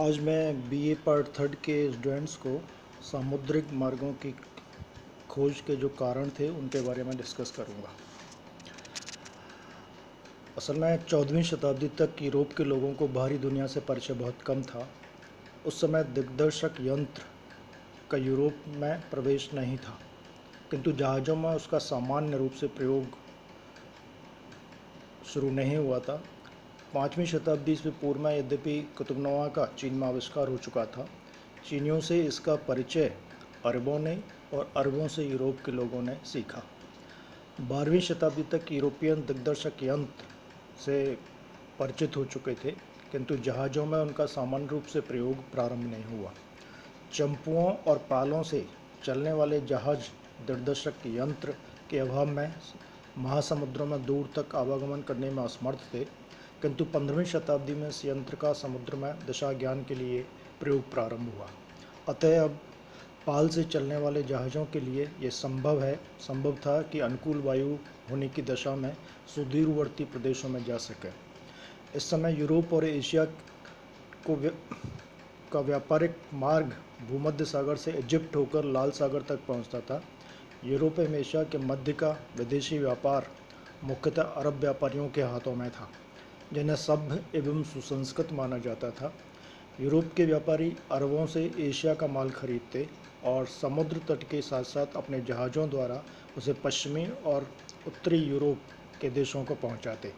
आज मैं BA part third के स्टूडेंट्स को सामुद्रिक मार्गों की खोज के जो कारण थे उनके बारे में डिस्कस करूंगा। असल में 14वीं शताब्दी तक यूरोप के लोगों को बाहरी दुनिया से परिचय बहुत कम था। उस समय दिग्दर्शक यंत्र का यूरोप में प्रवेश नहीं था, किंतु जहाज़ों में उसका सामान्य रूप से प्रयोग शुरू नहीं हुआ था। 5वीं शताब्दी ईस्वी पूर्व में यद्यपि कुतुबनुमा का चीन में आविष्कार हो चुका था, चीनियों से इसका परिचय अरबों ने और अरबों से यूरोप के लोगों ने सीखा। 12वीं शताब्दी तक यूरोपियन दिग्दर्शक यंत्र से परिचित हो चुके थे, किंतु जहाज़ों में उनका सामान्य रूप से प्रयोग प्रारंभ नहीं हुआ। चंपुओं और पालों से चलने वाले जहाज दिग्दर्शक यंत्र के अभाव में महासमुद्रों में दूर तक आवागमन करने में असमर्थ थे, किंतु 15वीं शताब्दी में इस यंत्र का समुद्र में दिशा ज्ञान के लिए प्रयोग प्रारंभ हुआ। अतः अब पाल से चलने वाले जहाज़ों के लिए यह संभव था कि अनुकूल वायु होने की दशा में सुदूरवर्ती प्रदेशों में जा सके। इस समय यूरोप और एशिया का व्यापारिक मार्ग भूमध्य सागर से इजिप्ट होकर लाल सागर तक पहुंचता था। यूरोप एवं एशिया के मध्य का विदेशी व्यापार मुख्यतः अरब व्यापारियों के हाथों में था, जिन्हें सभ्य एवं सुसंस्कृत माना जाता था। यूरोप के व्यापारी अरबों से एशिया का माल खरीदते और समुद्र तट के साथ साथ अपने जहाज़ों द्वारा उसे पश्चिमी और उत्तरी यूरोप के देशों को पहुंचाते।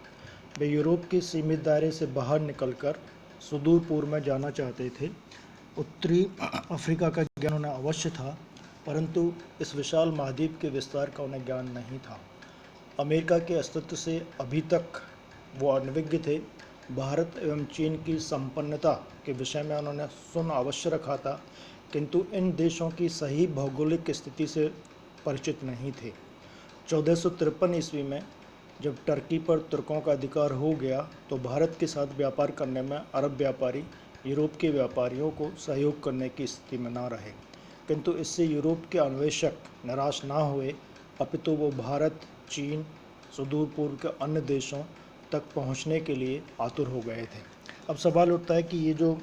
वे यूरोप के सीमित दायरे से बाहर निकलकर सुदूर पूर्व में जाना चाहते थे। उत्तरी अफ्रीका का ज्ञान उन्हें अवश्य था, परंतु इस विशाल महाद्वीप के विस्तार का उन्हें ज्ञान नहीं था। अमेरिका के अस्तित्व से अभी तक वो अनभिज्ञ थे। भारत एवं चीन की संपन्नता के विषय में उन्होंने सुन अवश्य रखा था, किंतु इन देशों की सही भौगोलिक स्थिति से परिचित नहीं थे। 1453 ईस्वी में जब टर्की पर तुर्कों का अधिकार हो गया, तो भारत के साथ व्यापार करने में अरब व्यापारी यूरोप के व्यापारियों को सहयोग करने की स्थिति में न रहे, किंतु इससे यूरोप के अन्वेषक निराश न हुए, अपितु वो भारत, चीन, सुदूर पूर्व के अन्य देशों तक पहुंचने के लिए आतुर हो गए थे। अब सवाल उठता है कि ये जो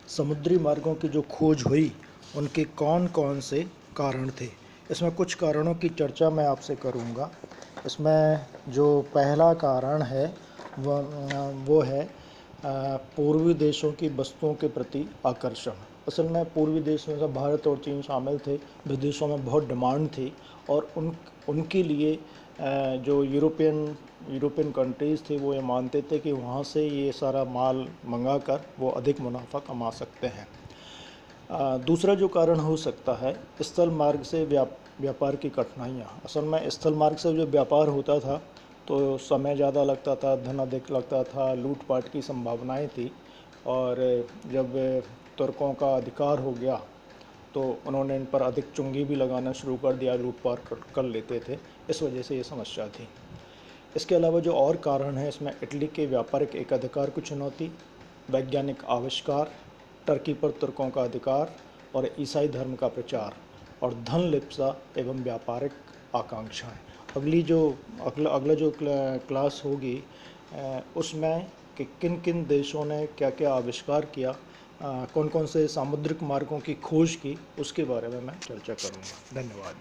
समुद्री मार्गों की जो खोज हुई, उनके कौन कौन से कारण थे। इसमें कुछ कारणों की चर्चा मैं आपसे करूंगा। इसमें जो पहला कारण है वो है पूर्वी देशों की वस्तुओं के प्रति आकर्षण। असल में पूर्वी देश में भारत और चीन शामिल थे। विदेशों में बहुत डिमांड थी और उनके लिए जो यूरोपियन कंट्रीज़ थे वो ये मानते थे कि वहाँ से ये सारा माल मंगाकर वो अधिक मुनाफा कमा सकते हैं। दूसरा जो कारण हो सकता है, स्थल मार्ग से व्यापार की कठिनाइयाँ। असल में स्थल मार्ग से जो व्यापार होता था तो समय ज़्यादा लगता था, धन अधिक लगता था, लूटपाट की संभावनाएं थी, और जब तुर्कों का अधिकार हो गया तो उन्होंने इन पर अधिक चुंगी भी लगाना शुरू कर दिया, लूटपाट कर लेते थे। इस वजह से ये समस्या थी। इसके अलावा जो और कारण है, इसमें इटली के व्यापारिक एकाधिकार की चुनौती, वैज्ञानिक आविष्कार, टर्की पर तुर्कों का अधिकार और ईसाई धर्म का प्रचार, और धन लिप्सा एवं व्यापारिक आकांक्षाएं। अगला जो क्लास होगी उसमें कि किन किन देशों ने क्या क्या आविष्कार किया, कौन कौन से सामुद्रिक मार्गों की खोज की, उसके बारे में मैं चर्चा करूँगा। धन्यवाद।